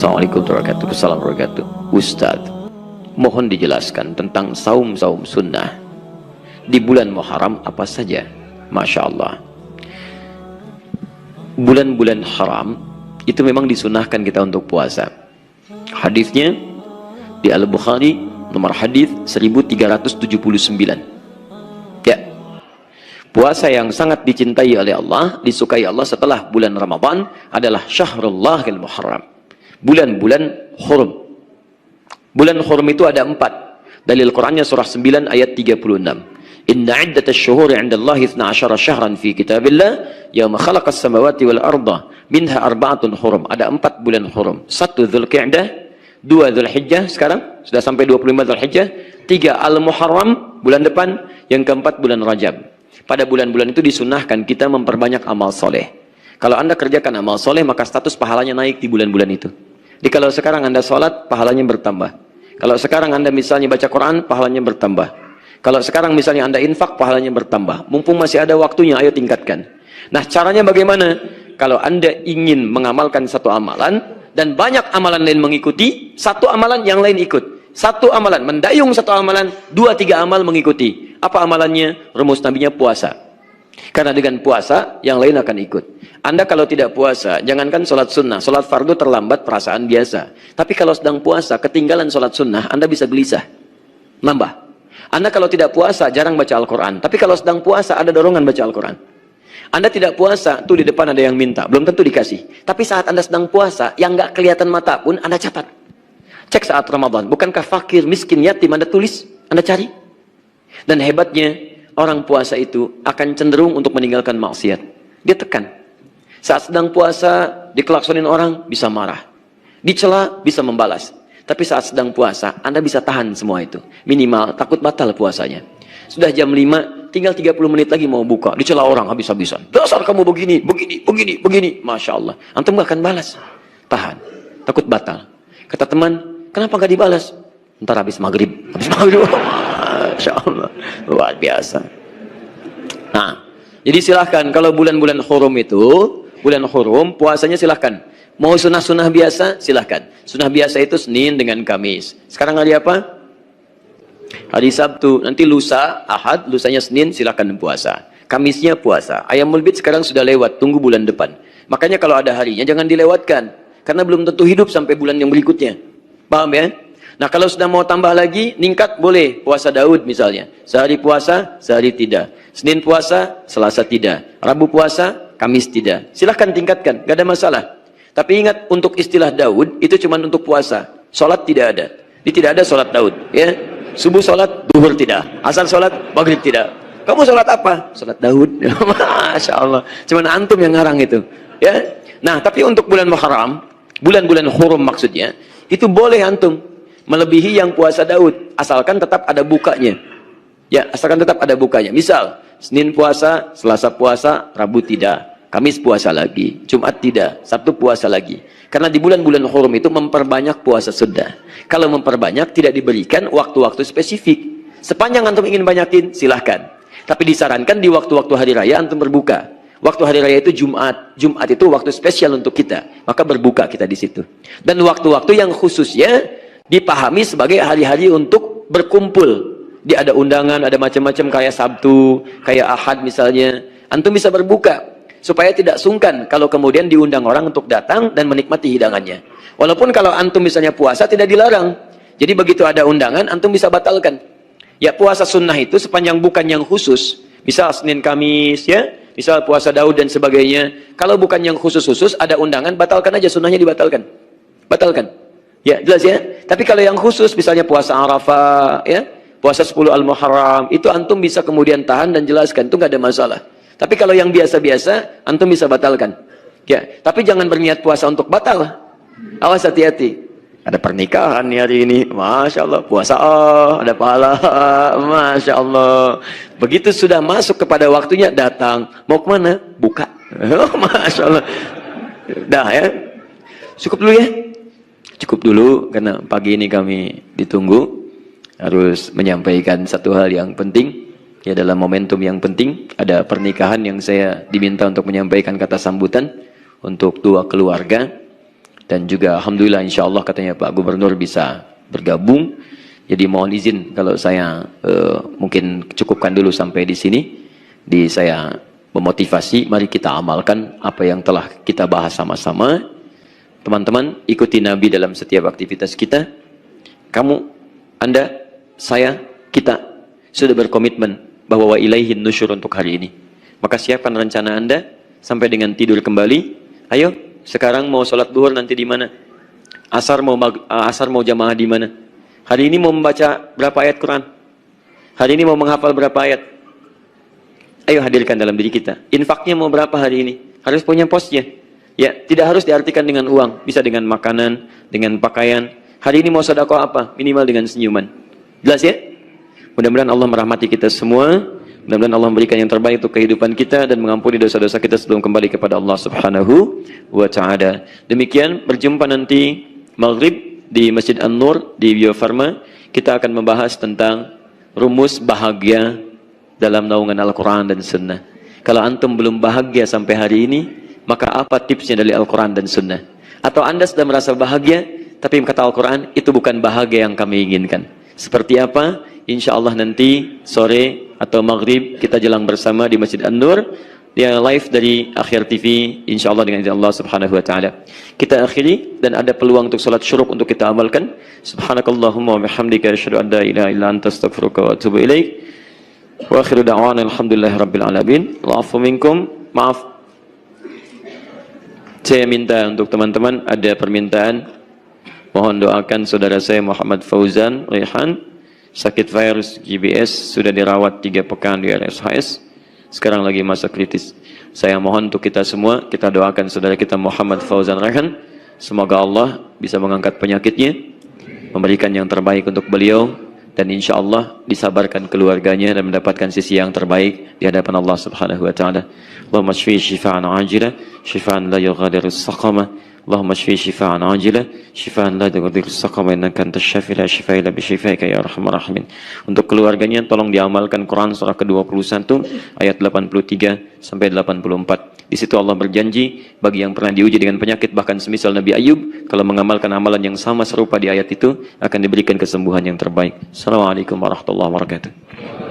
Assalamualaikum warahmatullahi wabarakatuh. Ustadz, mohon dijelaskan tentang saum-saum sunnah di bulan Muharram apa saja. Masya Allah, bulan-bulan haram itu memang disunahkan kita untuk puasa. Hadisnya di Al-Bukhari nomor hadis 1379. Ya, puasa yang sangat dicintai oleh Allah, disukai Allah setelah bulan Ramadan adalah Syahrullahil Muharram, bulan-bulan hurum. Bulan hurum itu ada 4. Dalil Qurannya surah 9 ayat 36. Inna iddatash syuhuri 'indallahi 12 syahran fi kitabillah yauma khalaqas samawati wal arda minha arba'atun hurum. Ada 4 bulan hurum. 1 Dzulqa'dah, 2 Dzulhijjah, sekarang sudah sampai 25 Dzulhijjah, 3 Al-Muharram bulan depan, yang keempat bulan Rajab. Pada bulan-bulan itu disunahkan kita memperbanyak amal soleh. Kalau Anda kerjakan amal soleh, maka status pahalanya naik di bulan-bulan itu. Jadi kalau sekarang Anda sholat, pahalanya bertambah. Kalau sekarang Anda misalnya baca Quran, pahalanya bertambah. Kalau sekarang misalnya Anda infak, pahalanya bertambah. Mumpung masih ada waktunya, ayo tingkatkan. Nah, caranya bagaimana? Kalau Anda ingin mengamalkan satu amalan, dan banyak amalan lain mengikuti, satu amalan yang lain ikut. Satu amalan, mendayung satu amalan, 2-3 amal mengikuti. Apa amalannya? Rumus nabinya puasa. Karena dengan puasa, yang lain akan ikut. Anda kalau tidak puasa, jangankan sholat sunnah, sholat fardu terlambat perasaan biasa. Tapi kalau sedang puasa, ketinggalan sholat sunnah, Anda bisa gelisah, nambah. Anda kalau tidak puasa, jarang baca Al-Quran. Tapi kalau sedang puasa, ada dorongan baca Al-Quran. Anda tidak puasa, tuh di depan ada yang minta, belum tentu dikasih. Tapi saat Anda sedang puasa, yang nggak kelihatan mata pun, Anda catat. Cek saat Ramadan, bukankah fakir, miskin, yatim, Anda tulis, Anda cari. Dan hebatnya, orang puasa itu akan cenderung untuk meninggalkan maksiat. Dia tekan. Saat sedang puasa, dikelaksonin orang, bisa marah. Dicela, bisa membalas. Tapi saat sedang puasa, Anda bisa tahan semua itu. Minimal, takut batal puasanya. Sudah jam 5, tinggal 30 menit lagi mau buka. Dicela orang habis-habisan. Dasar kamu begini, begini, begini, begini. Masya Allah. Antum gak akan balas. Tahan. Takut batal. Kata teman, kenapa gak dibalas? Ntar habis maghrib. Habis maghrib. Masya Allah. Luar biasa. Nah, jadi silahkan kalau bulan-bulan hurum itu, bulan hurum, puasanya silahkan. Mau sunnah-sunnah biasa, silahkan. Sunnah biasa itu Senin dengan Kamis. Sekarang hari apa? Hari Sabtu. Nanti lusa, Ahad, lusanya Senin, silahkan puasa. Kamisnya puasa. Ayamul Bid sekarang sudah lewat, tunggu bulan depan. Makanya kalau ada harinya, jangan dilewatkan. Karena belum tentu hidup sampai bulan yang berikutnya. Paham ya? Nah, kalau sudah mau tambah lagi, ningkat boleh. Puasa Daud misalnya. Sehari puasa, sehari tidak. Senin puasa, Selasa tidak. Rabu puasa, Kamis tidak. Silahkan tingkatkan, gak ada masalah. Tapi ingat, untuk istilah Daud, itu cuma untuk puasa. Sholat tidak ada. Ini tidak ada sholat Daud. Ya. Subuh sholat, duhur tidak. Asar sholat, maghrib tidak. Kamu sholat apa? Sholat Daud. Masya Allah. Cuma antum yang ngarang itu. Ya. Nah, tapi untuk bulan Muharram, bulan-bulan hurum maksudnya, itu boleh antum melebihi yang puasa Daud, asalkan tetap ada bukanya. Ya, asalkan tetap ada bukanya. Misal, Senin puasa, Selasa puasa, Rabu tidak. Kamis puasa lagi, Jumat tidak, Sabtu puasa lagi. Karena di bulan-bulan hurum itu memperbanyak puasa sunnah. Kalau memperbanyak, tidak diberikan waktu-waktu spesifik. Sepanjang antum ingin banyakin, silahkan. Tapi disarankan di waktu-waktu hari raya antum berbuka. Waktu hari raya itu Jumat. Jumat itu waktu spesial untuk kita. Maka berbuka kita di situ. Dan waktu-waktu yang khususnya dipahami sebagai hari-hari untuk berkumpul. Dia ada undangan, ada macam-macam kayak Sabtu, kayak Ahad misalnya. Antum bisa berbuka supaya tidak sungkan kalau kemudian diundang orang untuk datang dan menikmati hidangannya. Walaupun kalau antum misalnya puasa tidak dilarang. Jadi begitu ada undangan, antum bisa batalkan. Ya, puasa sunnah itu sepanjang bukan yang khusus. Misal Senin Kamis, ya. Misal puasa Daud dan sebagainya. Kalau bukan yang khusus-khusus, ada undangan, batalkan aja, sunnahnya dibatalkan. Batalkan. Ya, jelas ya. Tapi kalau yang khusus, misalnya puasa Arafah, ya, puasa 10 Al-Muharram, itu antum bisa kemudian tahan dan jelaskan, itu nggak ada masalah. Tapi kalau yang biasa-biasa, antum bisa batalkan. Ya, tapi jangan berniat puasa untuk batal. Awas, hati-hati. Ada pernikahan nih hari ini, Masya Allah, puasa, ada pahala, Masya Allah. Begitu sudah masuk kepada waktunya, datang. Mau kemana? Buka. Masya Allah. Dah ya. Cukup dulu ya. Cukup dulu, karena pagi ini kami ditunggu. Harus menyampaikan satu hal yang penting. Ya, dalam momentum yang penting, ada pernikahan yang saya diminta untuk menyampaikan kata sambutan untuk dua keluarga. Dan juga alhamdulillah insyaallah katanya Pak Gubernur bisa bergabung. Jadi mohon izin kalau saya mungkin cukupkan dulu sampai di sini. Saya memotivasi, mari kita amalkan apa yang telah kita bahas sama-sama. Teman-teman, ikuti Nabi dalam setiap aktivitas kita. Kamu, Anda, saya, kita sudah berkomitmen bahwa wa ilaihin nusyur untuk hari ini. Maka siapkan rencana Anda sampai dengan tidur kembali. Ayo, sekarang mau sholat duhur nanti di mana? Asar mau jamaah di mana? Hari ini mau membaca berapa ayat Quran? Hari ini mau menghafal berapa ayat? Ayo hadirkan dalam diri kita. Infaknya mau berapa hari ini? Harus punya posnya. Ya, tidak harus diartikan dengan uang. Bisa dengan makanan, dengan pakaian. Hari ini mau sedekah apa? Minimal dengan senyuman. Jelas ya? Mudah-mudahan Allah merahmati kita semua. Mudah-mudahan Allah memberikan yang terbaik untuk kehidupan kita dan mengampuni dosa-dosa kita sebelum kembali kepada Allah Subhanahu wa Ta'ala. Demikian, berjumpa nanti maghrib di Masjid An-Nur di Bio Farma. Kita akan membahas tentang rumus bahagia dalam naungan Al-Quran dan Sunnah. Kalau antum belum bahagia sampai hari ini, maka apa tipsnya dari Al-Quran dan Sunnah? Atau anda sudah merasa bahagia, tapi kata Al-Quran, itu bukan bahagia yang kami inginkan. Seperti apa? Insya Allah nanti sore atau maghrib kita jalan bersama di Masjid An-Nur, yang live dari Akhir TV, insya Allah dengan izin Allah Subhanahu wa Ta'ala. Kita akhiri dan ada peluang untuk salat syuruk untuk kita amalkan. Subhanakallahumma wa bihamdika asyhadu an la ilaha illa anta astaghfiruka wa atubu ilaik. Wa akhiru da'wana alhamdulillahi rabbil alamin. Wa'afu minkum. Maaf, saya minta untuk teman-teman ada permintaan. Mohon doakan saudara saya Muhammad Fauzan Rehan, sakit virus GBS, sudah dirawat 3 pekan di RSHS, sekarang lagi masa kritis. Saya mohon untuk kita semua, kita doakan saudara kita Muhammad Fauzan Rehan, semoga Allah bisa mengangkat penyakitnya, memberikan yang terbaik untuk beliau, dan insya Allah disabarkan keluarganya dan mendapatkan sisi yang terbaik di hadapan Allah Subhanahu wa Ta'ala. Allahumma shfi shifaan ajila, shifaan la yughadiru saqama. Allahumma shfi shifaan ajila, shifaan la yughadiru saqama, innaka antas syafi la shifaa illa bi syifaika ya arhamar rahimin. Untuk keluarganya tolong diamalkan Quran surah ke-21 ayat 83 sampai 84. Di situ Allah berjanji bagi yang pernah diuji dengan penyakit, bahkan semisal Nabi Ayub, kalau mengamalkan amalan yang sama serupa di ayat itu, akan diberikan kesembuhan yang terbaik. Assalamualaikum warahmatullahi wabarakatuh.